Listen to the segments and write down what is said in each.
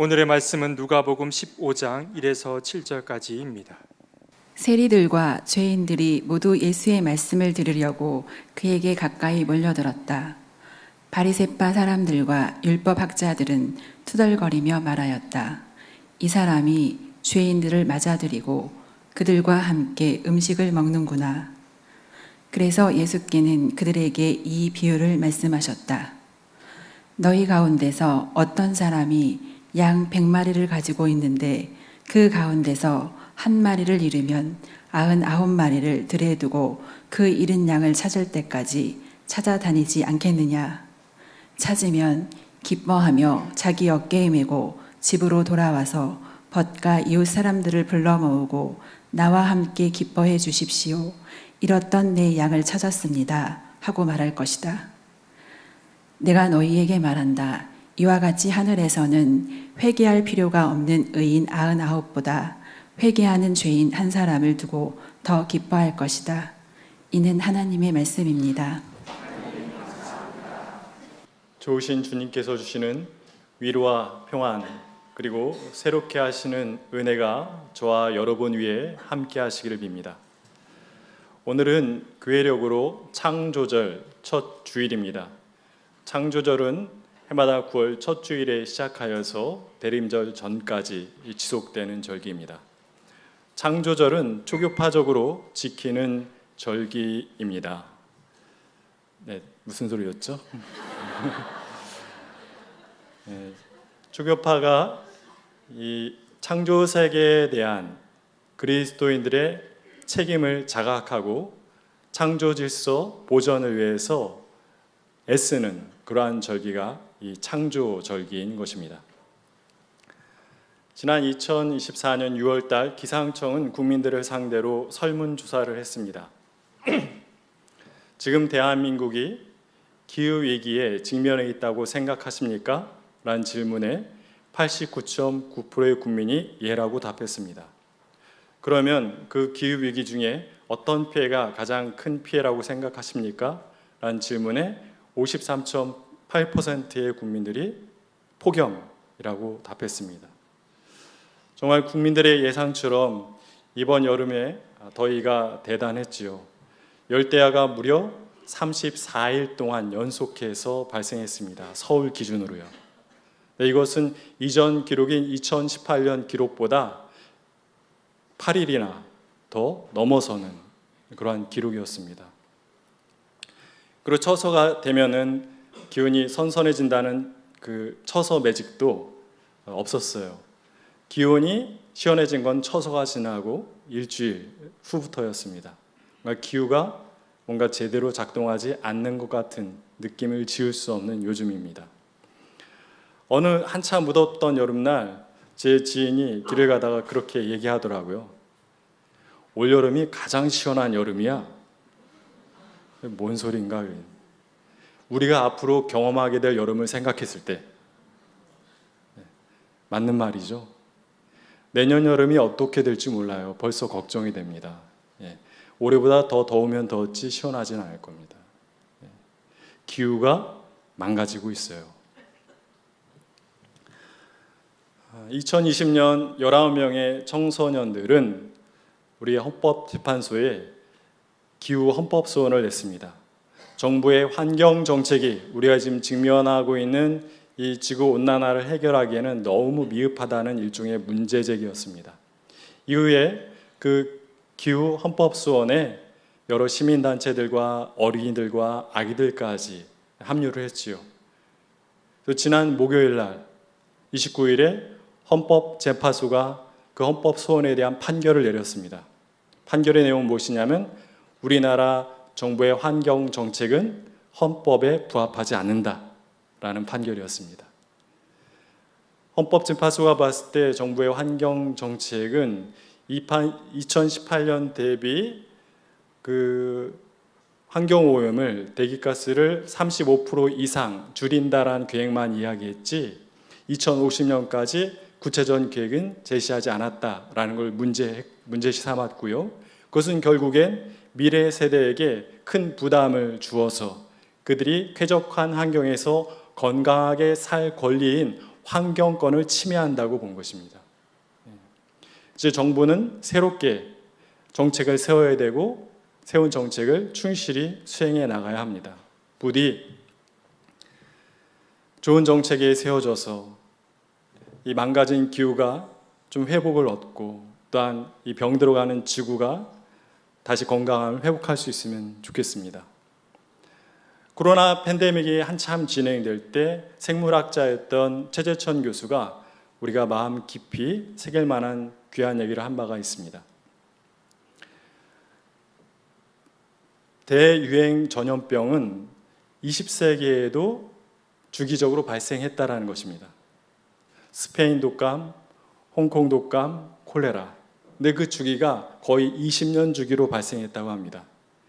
오늘의 말씀은 누가복음 15장 1에서 7절까지입니다. 세리들과 죄인들이 모두 예수의 말씀을 들으려고 그에게 가까이 몰려들었다. 바리새파 사람들과 율법학자들은 투덜거리며 말하였다. 이 사람이 죄인들을 맞아들이고 그들과 함께 음식을 먹는구나. 그래서 예수께는 그들에게 이 비유를 말씀하셨다. 너희 가운데서 어떤 사람이 양 100마리를 가지고 있는데 그 가운데서 한 마리를 잃으면 99마리를 들에 두고 그 잃은 양을 찾을 때까지 찾아다니지 않겠느냐. 찾으면 기뻐하며 자기 어깨에 메고 집으로 돌아와서 벗가 이웃 사람들을 불러 모으고 나와 함께 기뻐해 주십시오. 잃었던 내 양을 찾았습니다. 하고 말할 것이다. 내가 너희에게 말한다. 이와 같이 하늘에서는 회개할 필요가 없는 의인 99보다 회개하는 죄인 한 사람을 두고 더 기뻐할 것이다. 이는 하나님의 말씀입니다. 좋으신 주님께서 주시는 위로와 평안, 그리고 새롭게 하시는 은혜가 저와 여러분 위에 함께 하시기를 빕니다. 오늘은 교회력으로 창조절 첫 주일입니다. 창조절은 해마다 9월 첫 주일에 시작하여서 대림절 전까지 지속되는 절기입니다. 창조절은 초교파적으로 지키는 절기입니다. 네, 무슨 소리였죠? 네, 초교파가 이 창조 세계에 대한 그리스도인들의 책임을 자각하고 창조 질서 보전을 위해서 애쓰는 그러한 절기가 이 창조 절기인 것입니다. 지난 2024년 6월달 기상청은 국민들을 상대로 설문조사를 했습니다. 지금 대한민국이 기후위기에 직면해 있다고 생각하십니까? 라는 질문에 89.9%의 국민이 예라고 답했습니다. 그러면 그 기후위기 중에 어떤 피해가 가장 큰 피해라고 생각하십니까? 라는 질문에 53.8%의 국민들이 폭염이라고 답했습니다. 정말 국민들의 예상처럼 이번 여름에 더위가 대단했지요. 열대야가 무려 34일 동안 연속해서 발생했습니다. 서울 기준으로요. 이것은 이전 기록인 2018년 기록보다 8일이나 더 넘어서는 그러한 기록이었습니다. 그리고 처서가 되면은 기온이 선선해진다는 그 처서 매직도 없었어요. 기온이 시원해진 건 처서가 지나고 일주일 후부터였습니다. 그러니까 기후가 뭔가 제대로 작동하지 않는 것 같은 느낌을 지울 수 없는 요즘입니다. 어느 한참 무덥던 여름날 제 지인이 길을 가다가 그렇게 얘기하더라고요. 올여름이 가장 시원한 여름이야. 뭔 소린가? 우리가 앞으로 경험하게 될 여름을 생각했을 때 맞는 말이죠. 내년 여름이 어떻게 될지 몰라요. 벌써 걱정이 됩니다. 올해보다 더 더우면 더웠지 시원하지는 않을 겁니다. 기후가 망가지고 있어요. 2020년 19명의 청소년들은 우리 헌법재판소에 기후 헌법소원을 냈습니다. 정부의 환경 정책이 우리가 지금 직면하고 있는 이 지구온난화를 해결하기에는 너무 미흡하다는 일종의 문제제기였습니다. 이후에 그 기후 헌법소원에 여러 시민단체들과 어린이들과 아기들까지 합류를 했지요. 지난 목요일 날 29일에 헌법재판소가 그 헌법소원에 대한 판결을 내렸습니다. 판결의 내용은 무엇이냐면 우리나라 정부의 환경 정책은 헌법에 부합하지 않는다라는 판결이었습니다. 헌법재판소가 봤을 때 정부의 환경 정책은 2018년 대비 그 환경오염을 대기가스를 35% 이상 줄인다라는 계획만 이야기했지 2050년까지 구체적인 계획은 제시하지 않았다라는 걸 문제시 삼았고요. 그것은 결국엔 미래 세대에게 큰 부담을 주어서 그들이 쾌적한 환경에서 건강하게 살 권리인 환경권을 침해한다고 본 것입니다. 이제 정부는 새롭게 정책을 세워야 되고 세운 정책을 충실히 수행해 나가야 합니다. 부디 좋은 정책이 세워져서 이 망가진 기후가 좀 회복을 얻고 또한 이 병들어가는 지구가 다시 건강함을 회복할 수 있으면 좋겠습니다. 코로나 팬데믹이 한참 진행될 때 생물학자였던 최재천 교수가 우리가 마음 깊이 새길 만한 귀한 얘기를 한 바가 있습니다. 대유행 전염병은 20세기에도 주기적으로 발생했다라는 것입니다. 스페인 독감, 홍콩 독감, 콜레라. 근데 그 주기가 거의 20년 주기로 발생했다고 합니다.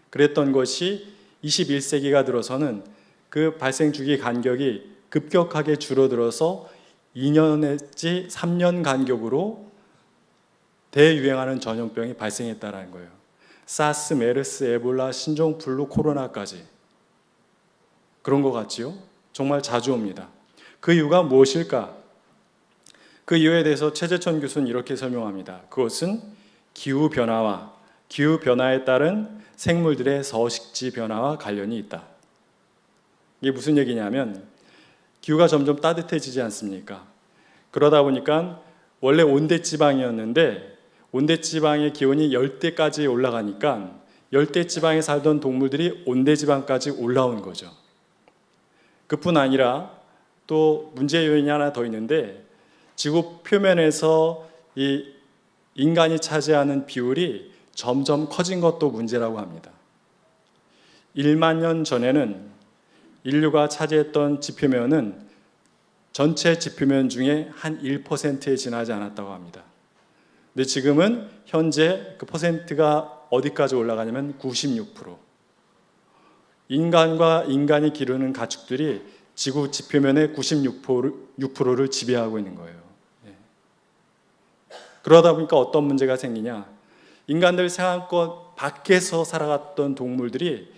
그랬던 것이 21세기가 들어서는 그 발생 주기 간격이 급격하게 줄어들어서 2년 내지 3년 간격으로 대유행하는 전염병이 발생했다는 거예요. 사스, 메르스, 에볼라, 신종, 플루, 코로나까지. 그런 것 같지요? 정말 자주 옵니다. 그 이유가 무엇일까? 그 이유에 대해서 최재천 교수는 이렇게 설명합니다. 그것은 기후변화와 기후변화에 따른 생물들의 서식지 변화와 관련이 있다. 이게 무슨 얘기냐면 기후가 점점 따뜻해지지 않습니까? 그러다 보니까 원래 온대지방이었는데 온대지방의 기온이 열대까지 올라가니까 열대지방에 살던 동물들이 온대지방까지 올라온 거죠. 그뿐 아니라 또 문제 요인이 하나 더 있는데 지구 표면에서 이 인간이 차지하는 비율이 점점 커진 것도 문제라고 합니다. 1만 년 전에는 인류가 차지했던 지표면은 전체 지표면 중에 한 1%에 지나지 않았다고 합니다. 근데 지금은 현재 그 퍼센트가 어디까지 올라가냐면 96%. 인간과 인간이 기르는 가축들이 지구 지표면의 96%를 지배하고 있는 거예요. 그러다 보니까 어떤 문제가 생기냐? 인간들 생활권 밖에서 살아갔던 동물들이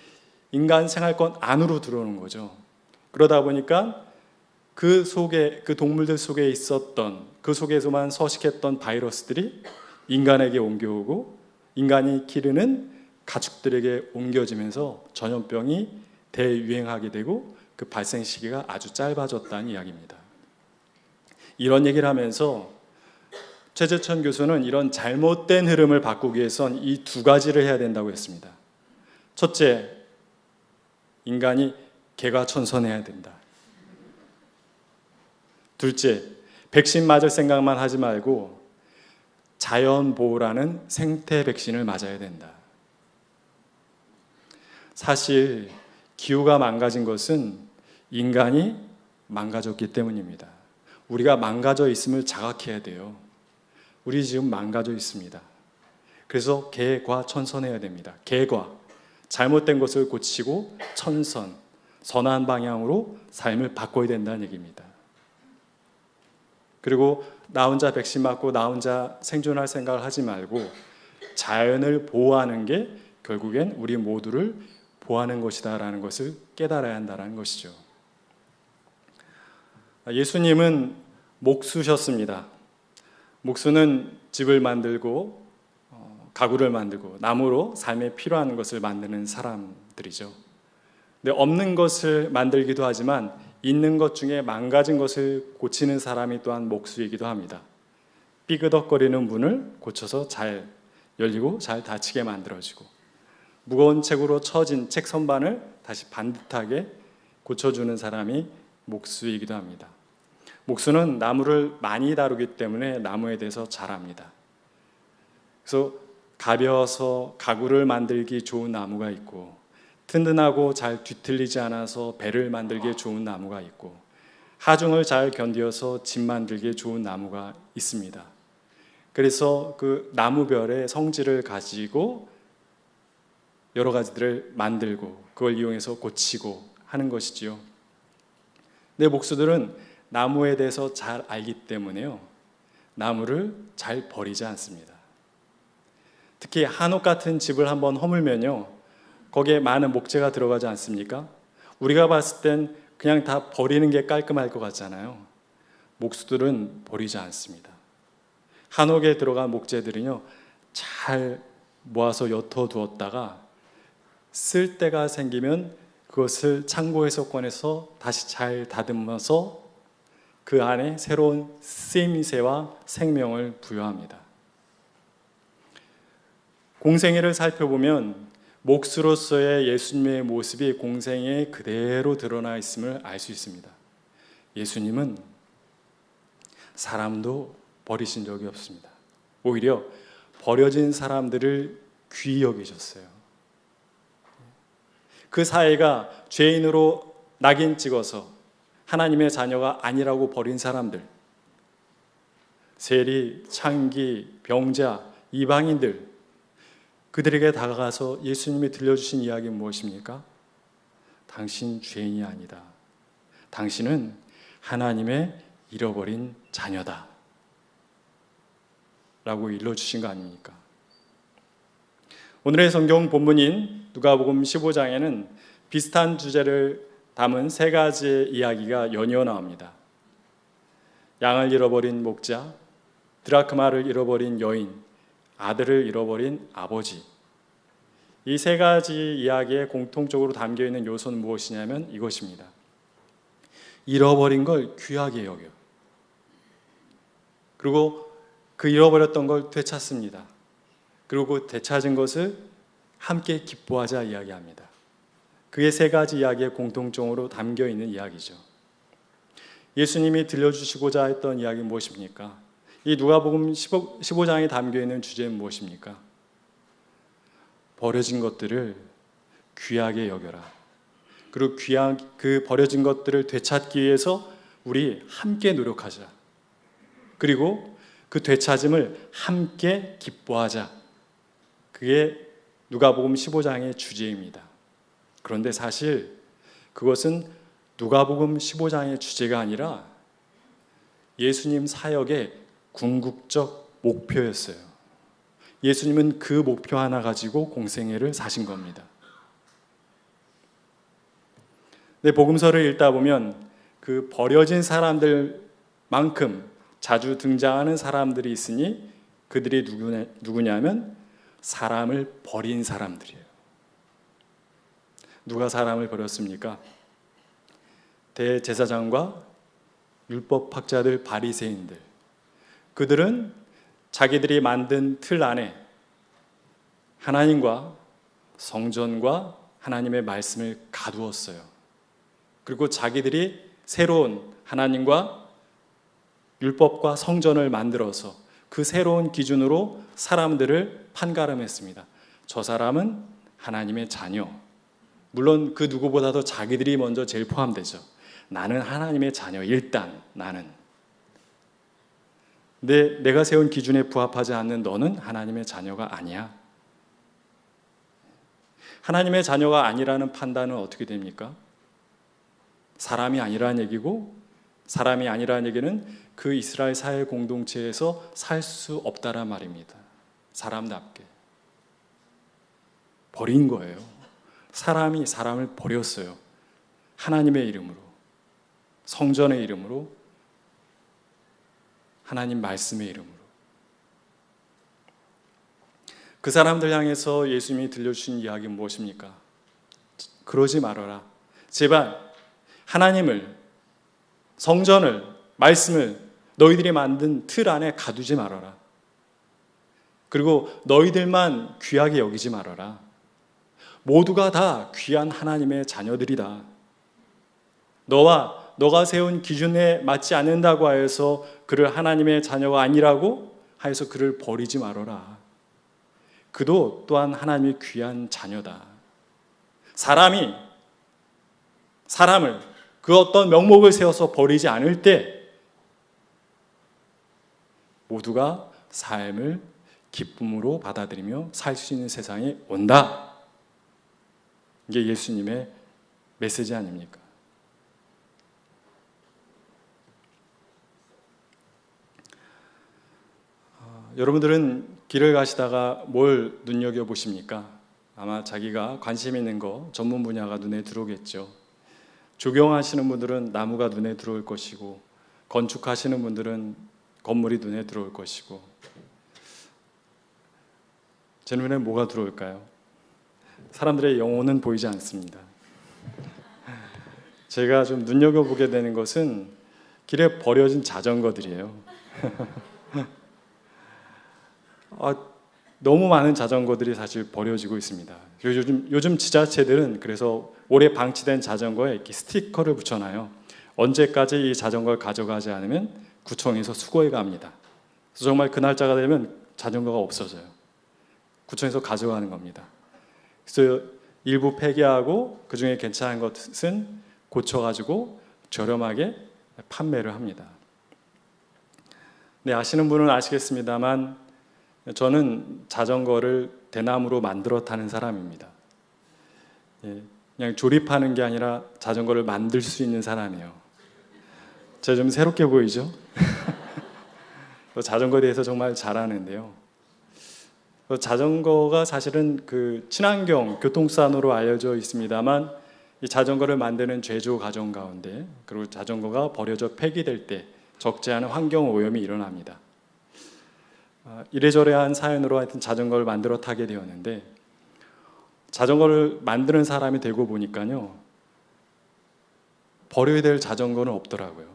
인간 생활권 안으로 들어오는 거죠. 그러다 보니까 그 동물들 속에 있었던 그 속에서만 서식했던 바이러스들이 인간에게 옮겨오고 인간이 기르는 가축들에게 옮겨지면서 전염병이 대유행하게 되고 그 발생 시기가 아주 짧아졌다는 이야기입니다. 이런 얘기를 하면서 최재천 교수는 이런 잘못된 흐름을 바꾸기 위해선 이 두 가지를 해야 된다고 했습니다. 첫째, 인간이 개과천선해야 된다. 둘째, 백신 맞을 생각만 하지 말고 자연보호라는 생태 백신을 맞아야 된다. 사실 기후가 망가진 것은 인간이 망가졌기 때문입니다. 우리가 망가져 있음을 자각해야 돼요. 우리 지금 망가져 있습니다. 그래서 개과천선해야 됩니다. 개과, 잘못된 것을 고치고 천선, 선한 방향으로 삶을 바꿔야 된다는 얘기입니다. 그리고 나 혼자 백신 맞고 나 혼자 생존할 생각을 하지 말고 자연을 보호하는 게 결국엔 우리 모두를 보호하는 것이다라는 것을 깨달아야 한다는 것이죠. 예수님은 목수셨습니다. 목수는 집을 만들고 가구를 만들고 나무로 삶에 필요한 것을 만드는 사람들이죠. 근데 없는 것을 만들기도 하지만 있는 것 중에 망가진 것을 고치는 사람이 또한 목수이기도 합니다. 삐그덕거리는 문을 고쳐서 잘 열리고 잘 닫히게 만들어지고 무거운 책으로 처진 책 선반을 다시 반듯하게 고쳐주는 사람이 목수이기도 합니다. 목수는 나무를 많이 다루기 때문에 나무에 대해서 잘 압니다. 그래서 가벼워서 가구를 만들기 좋은 나무가 있고 튼튼하고 잘 뒤틀리지 않아서 배를 만들기에 좋은 나무가 있고 하중을 잘 견디어서 집 만들기에 좋은 나무가 있습니다. 그래서 그 나무별의 성질을 가지고 여러 가지들을 만들고 그걸 이용해서 고치고 하는 것이지요. 근데 목수들은 나무에 대해서 잘 알기 때문에요. 나무를 잘 버리지 않습니다. 특히 한옥 같은 집을 한번 허물면요. 거기에 많은 목재가 들어가지 않습니까? 우리가 봤을 땐 그냥 다 버리는 게 깔끔할 것 같잖아요. 목수들은 버리지 않습니다. 한옥에 들어간 목재들은요, 잘 모아서 옅어두었다가 쓸 때가 생기면 그것을 창고에서 꺼내서 다시 잘 다듬어서 그 안에 새로운 쓰임새와 생명을 부여합니다. 공생애를 살펴보면 목수로서의 예수님의 모습이 공생애에 그대로 드러나 있음을 알 수 있습니다. 예수님은 사람도 버리신 적이 없습니다. 오히려 버려진 사람들을 귀히 여기셨어요. 그 사회가 죄인으로 낙인 찍어서 하나님의 자녀가 아니라고 버린 사람들, 세리, 창기, 병자, 이방인들, 그들에게 다가가서 예수님이 들려주신 이야기는 무엇입니까? 당신 죄인이 아니다. 당신은 하나님의 잃어버린 자녀다. 라고 일러주신 거 아닙니까? 오늘의 성경 본문인 누가복음 15장에는 비슷한 주제를 담은 세 가지의 이야기가 연이어 나옵니다. 양을 잃어버린 목자, 드라크마를 잃어버린 여인, 아들을 잃어버린 아버지. 이 세 가지 이야기에 공통적으로 담겨 있는 요소는 무엇이냐면 이것입니다. 잃어버린 걸 귀하게 여겨. 그리고 그 잃어버렸던 걸 되찾습니다. 그리고 되찾은 것을 함께 기뻐하자 이야기합니다. 그게 세 가지 이야기에 공통적으로 담겨 있는 이야기죠. 예수님이 들려주시고자 했던 이야기는 무엇입니까? 이 누가복음 15장에 담겨 있는 주제는 무엇입니까? 버려진 것들을 귀하게 여겨라. 그리고 그 버려진 것들을 되찾기 위해서 우리 함께 노력하자. 그리고 그 되찾음을 함께 기뻐하자. 그게 누가복음 15장의 주제입니다. 그런데 사실 그것은 누가복음 15장의 주제가 아니라 예수님 사역의 궁극적 목표였어요. 예수님은 그 목표 하나 가지고 공생애를 사신 겁니다. 네, 복음서를 읽다 보면 그 버려진 사람들만큼 자주 등장하는 사람들이 있으니 그들이 누구냐면 사람을 버린 사람들이에요. 누가 사람을 버렸습니까? 대제사장과 율법학자들, 바리새인들. 그들은 자기들이 만든 틀 안에 하나님과 성전과 하나님의 말씀을 가두었어요. 그리고 자기들이 새로운 하나님과 율법과 성전을 만들어서 그 새로운 기준으로 사람들을 판가름했습니다. 저 사람은 하나님의 자녀. 물론 그 누구보다도 자기들이 먼저 제일 포함되죠. 나는 하나님의 자녀, 일단 나는. 근데 내가 세운 기준에 부합하지 않는 너는 하나님의 자녀가 아니야. 하나님의 자녀가 아니라는 판단은 어떻게 됩니까? 사람이 아니라는 얘기고, 사람이 아니라는 얘기는 그 이스라엘 사회 공동체에서 살 수 없다란 말입니다. 사람답게 버린 거예요. 사람이 사람을 버렸어요. 하나님의 이름으로, 성전의 이름으로, 하나님 말씀의 이름으로. 그 사람들 향해서 예수님이 들려주신 이야기는 무엇입니까? 그러지 말아라. 제발 하나님을, 성전을, 말씀을 너희들이 만든 틀 안에 가두지 말아라. 그리고 너희들만 귀하게 여기지 말아라. 모두가 다 귀한 하나님의 자녀들이다. 너가 세운 기준에 맞지 않는다고 하여서 그를 하나님의 자녀가 아니라고 하여서 그를 버리지 말아라. 그도 또한 하나님의 귀한 자녀다. 사람을 그 어떤 명목을 세워서 버리지 않을 때 모두가 삶을 기쁨으로 받아들이며 살 수 있는 세상이 온다. 이게 예수님의 메시지 아닙니까? 여러분들은 길을 가시다가 뭘 눈여겨보십니까? 아마 자기가 관심 있는 거, 전문 분야가 눈에 들어오겠죠. 조경하시는 분들은 나무가 눈에 들어올 것이고, 건축하시는 분들은 건물이 눈에 들어올 것이고, 제 눈에 뭐가 들어올까요? 사람들의 영혼은 보이지 않습니다. 제가 좀 눈여겨보게 되는 것은 길에 버려진 자전거들이에요. 너무 많은 자전거들이 사실 버려지고 있습니다. 요즘 지자체들은 그래서 오래 방치된 자전거에 이렇게 스티커를 붙여놔요. 언제까지 이 자전거를 가져가지 않으면 구청에서 수거해 갑니다. 그래서 정말 그 날짜가 되면 자전거가 없어져요. 구청에서 가져가는 겁니다. 그래서 일부 폐기하고 그 중에 괜찮은 것은 고쳐가지고 저렴하게 판매를 합니다. 네, 아시는 분은 아시겠습니다만 저는 자전거를 대나무로 만들어 타는 사람입니다. 그냥 조립하는 게 아니라 자전거를 만들 수 있는 사람이에요. 제가 좀 새롭게 보이죠? 자전거에 대해서 정말 잘 아는데요. 자전거가 사실은 그 친환경 교통수단으로 알려져 있습니다만 이 자전거를 만드는 제조 과정 가운데, 그리고 자전거가 버려져 폐기될 때 적지 않은 환경 오염이 일어납니다. 이래저래한 사연으로 하여튼 자전거를 만들어 타게 되었는데, 자전거를 만드는 사람이 되고 보니까요, 버려야 될 자전거는 없더라고요.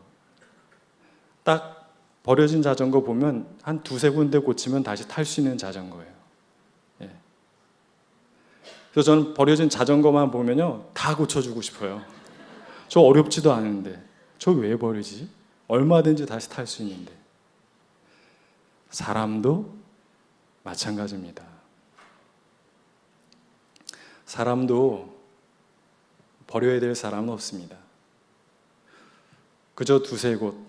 딱 버려진 자전거 보면 한 두세 군데 고치면 다시 탈 수 있는 자전거예요. 그래서 저는 버려진 자전거만 보면요, 다 고쳐주고 싶어요. 저 어렵지도 않은데 저 왜 버리지? 얼마든지 다시 탈 수 있는데. 사람도 마찬가지입니다. 사람도 버려야 될 사람은 없습니다. 그저 두세 곳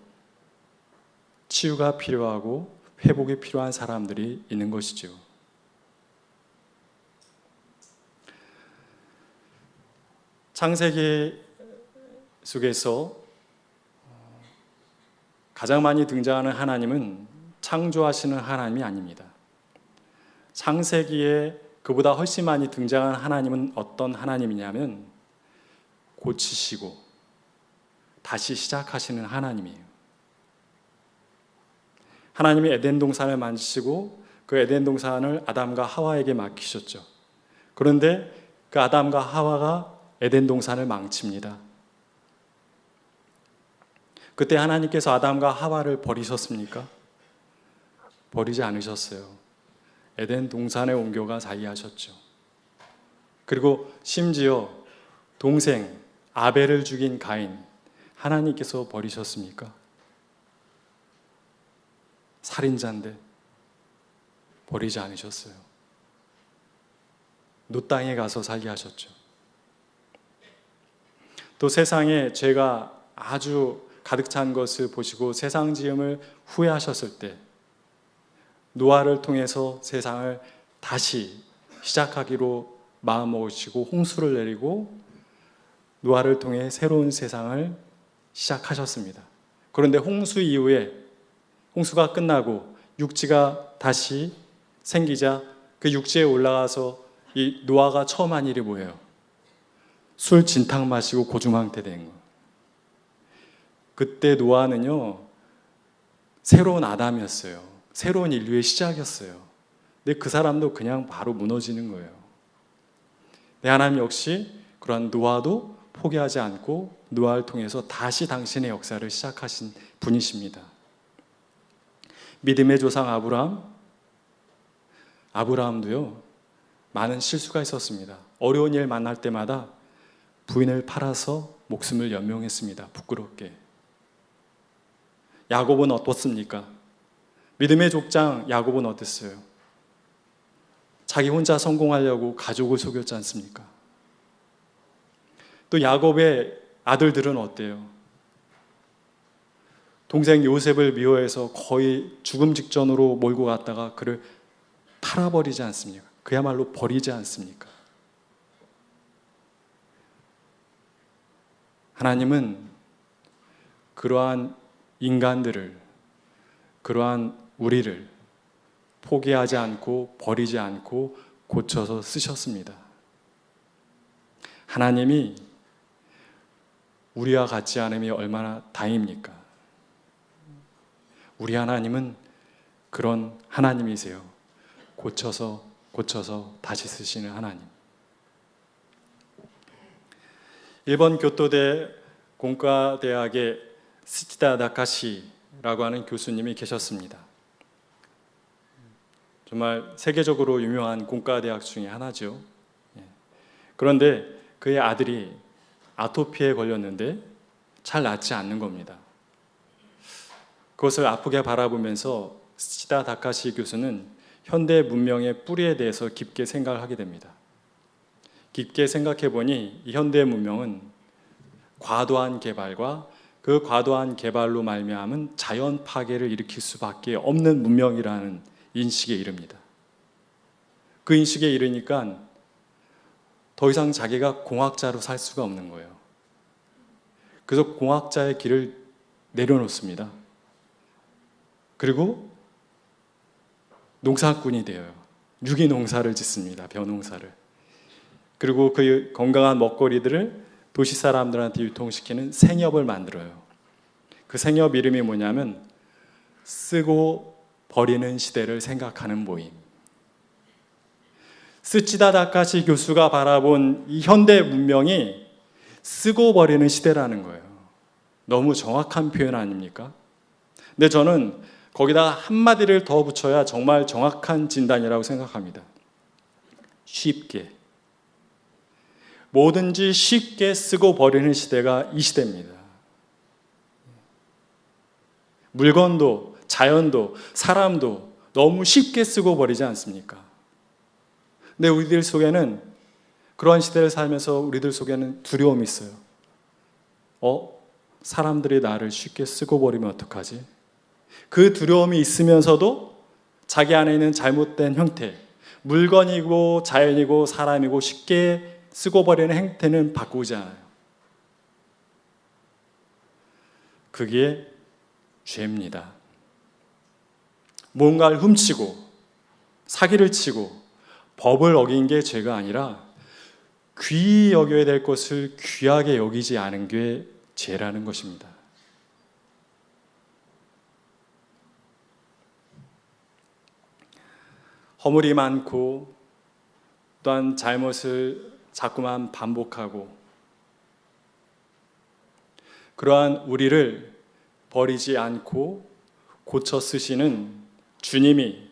치유가 필요하고 회복이 필요한 사람들이 있는 것이죠. 창세기 속에서 가장 많이 등장하는 하나님은 창조하시는 하나님이 아닙니다. 창세기에 그보다 훨씬 많이 등장한 하나님은 어떤 하나님이냐면 고치시고 다시 시작하시는 하나님이에요. 하나님이 에덴 동산을 만지시고 그 에덴 동산을 아담과 하와에게 맡기셨죠. 그런데 그 아담과 하와가 에덴 동산을 망칩니다. 그때 하나님께서 아담과 하와를 버리셨습니까? 버리지 않으셨어요. 에덴 동산에 옮겨가 살게 하셨죠. 그리고 심지어 동생 아벨을 죽인 가인, 하나님께서 버리셨습니까? 살인자인데 버리지 않으셨어요. 노 땅에 가서 살게 하셨죠. 또 세상에 죄가 아주 가득 찬 것을 보시고 세상 지음을 후회하셨을 때 노아를 통해서 세상을 다시 시작하기로 마음먹으시고 홍수를 내리고 노아를 통해 새로운 세상을 시작하셨습니다. 그런데 홍수 이후에 홍수가 끝나고 육지가 다시 생기자 그 육지에 올라가서 이 노아가 처음 한 일이 뭐예요? 술 진탕 마시고 고주망태 된 거. 그때 노아는요, 새로운 아담이었어요. 새로운 인류의 시작이었어요. 근데 그 사람도 그냥 바로 무너지는 거예요. 하나님 역시 그러한 노아도 포기하지 않고 노아를 통해서 다시 당신의 역사를 시작하신 분이십니다. 믿음의 조상 아브라함도요, 많은 실수가 있었습니다. 어려운 일 만날 때마다 부인을 팔아서 목숨을 연명했습니다. 부끄럽게. 야곱은 어떻습니까? 믿음의 족장 야곱은 어땠어요? 자기 혼자 성공하려고 가족을 속였지 않습니까? 또 야곱의 아들들은 어때요? 동생 요셉을 미워해서 거의 죽음 직전으로 몰고 갔다가 그를 팔아버리지 않습니까? 그야말로 버리지 않습니까? 하나님은 그러한 인간들을, 그러한 우리를 포기하지 않고 버리지 않고 고쳐서 쓰셨습니다. 하나님이 우리와 같지 않음이 얼마나 다행입니까? 우리 하나님은 그런 하나님이세요. 고쳐서 다시 쓰시는 하나님. 일본 교토대 공과대학의 스치다 나카시라고 하는 교수님이 계셨습니다. 정말 세계적으로 유명한 공과대학 중에 하나죠. 그런데 그의 아들이 아토피에 걸렸는데 잘 낫지 않는 겁니다. 그것을 아프게 바라보면서 스치다 다카시 교수는 현대 문명의 뿌리에 대해서 깊게 생각을 하게 됩니다. 깊게 생각해 보니 이 현대 문명은 과도한 개발과 그 과도한 개발로 말미암은 자연 파괴를 일으킬 수밖에 없는 문명이라는 인식에 이릅니다. 그 인식에 이르니까 더 이상 자기가 공학자로 살 수가 없는 거예요. 그래서 공학자의 길을 내려놓습니다. 그리고 농사꾼이 되어요. 유기농사를 짓습니다. 벼농사를. 그리고 그 건강한 먹거리들을 도시 사람들한테 유통시키는 생협을 만들어요. 그 생협 이름이 뭐냐면 쓰고 버리는 시대를 생각하는 모임. 스치다 다카시 교수가 바라본 이 현대 문명이 쓰고 버리는 시대라는 거예요. 너무 정확한 표현 아닙니까? 근데 저는 거기다가 한마디를 더 붙여야 정말 정확한 진단이라고 생각합니다. 쉽게. 뭐든지 쉽게 쓰고 버리는 시대가 이 시대입니다. 물건도, 자연도, 사람도 너무 쉽게 쓰고 버리지 않습니까? 근데 우리들 속에는 그러한 시대를 살면서 우리들 속에는 두려움이 있어요. 사람들이 나를 쉽게 쓰고 버리면 어떡하지? 그 두려움이 있으면서도 자기 안에 있는 잘못된 형태, 물건이고 자연이고 사람이고 쉽게 쓰고 버리는 행태는 바꾸지 않아요. 그게 죄입니다. 뭔가를 훔치고 사기를 치고 법을 어긴 게 죄가 아니라 귀히 여겨야 될 것을 귀하게 여기지 않은 게 죄라는 것입니다. 허물이 많고 또한 잘못을 자꾸만 반복하고 그러한 우리를 버리지 않고 고쳐 쓰시는 주님이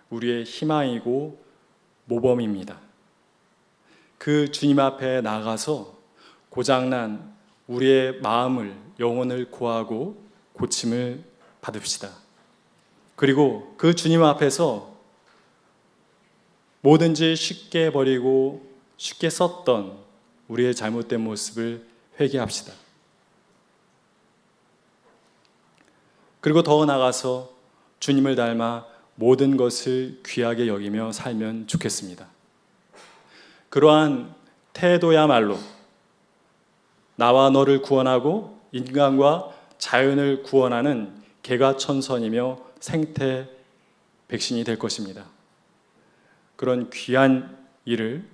우리의 희망이고 모범입니다. 그 주님 앞에 나가서 고장난 우리의 마음을, 영혼을 구하고 고침을 받읍시다. 그리고 그 주님 앞에서 뭐든지 쉽게 버리고 쉽게 썼던 우리의 잘못된 모습을 회개합시다. 그리고 더 나아가서 주님을 닮아 모든 것을 귀하게 여기며 살면 좋겠습니다. 그러한 태도야말로 나와 너를 구원하고 인간과 자연을 구원하는 개가천선이며 생태 백신이 될 것입니다. 그런 귀한 일을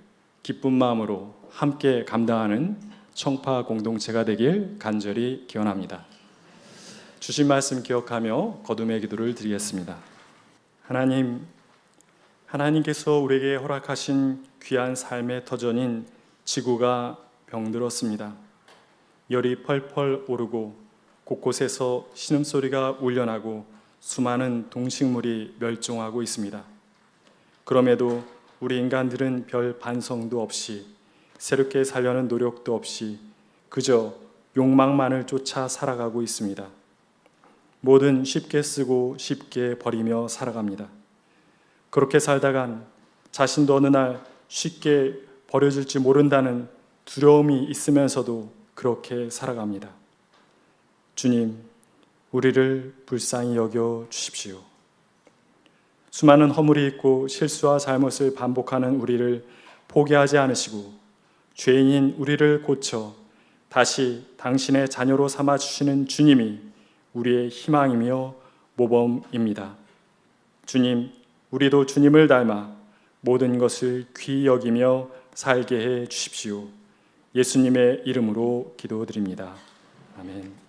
기쁜 마음으로 함께 감당하는 청파 공동체가 되길 간절히 기원합니다. 주신 말씀 기억하며 거듭의 기도를 드리겠습니다. 하나님께서 우리에게 허락하신 귀한 삶의 터전인 지구가 병들었습니다. 열이 펄펄 오르고 곳곳에서 신음소리가 울려나고 수많은 동식물이 멸종하고 있습니다. 그럼에도 우리 인간들은 별 반성도 없이 새롭게 살려는 노력도 없이 그저 욕망만을 쫓아 살아가고 있습니다. 뭐든 쉽게 쓰고 쉽게 버리며 살아갑니다. 그렇게 살다간 자신도 어느 날 쉽게 버려질지 모른다는 두려움이 있으면서도 그렇게 살아갑니다. 주님, 우리를 불쌍히 여겨 주십시오. 수많은 허물이 있고 실수와 잘못을 반복하는 우리를 포기하지 않으시고 죄인인 우리를 고쳐 다시 당신의 자녀로 삼아주시는 주님이 우리의 희망이며 모범입니다. 주님, 우리도 주님을 닮아 모든 것을 귀히 여기며 살게 해 주십시오. 예수님의 이름으로 기도드립니다. 아멘.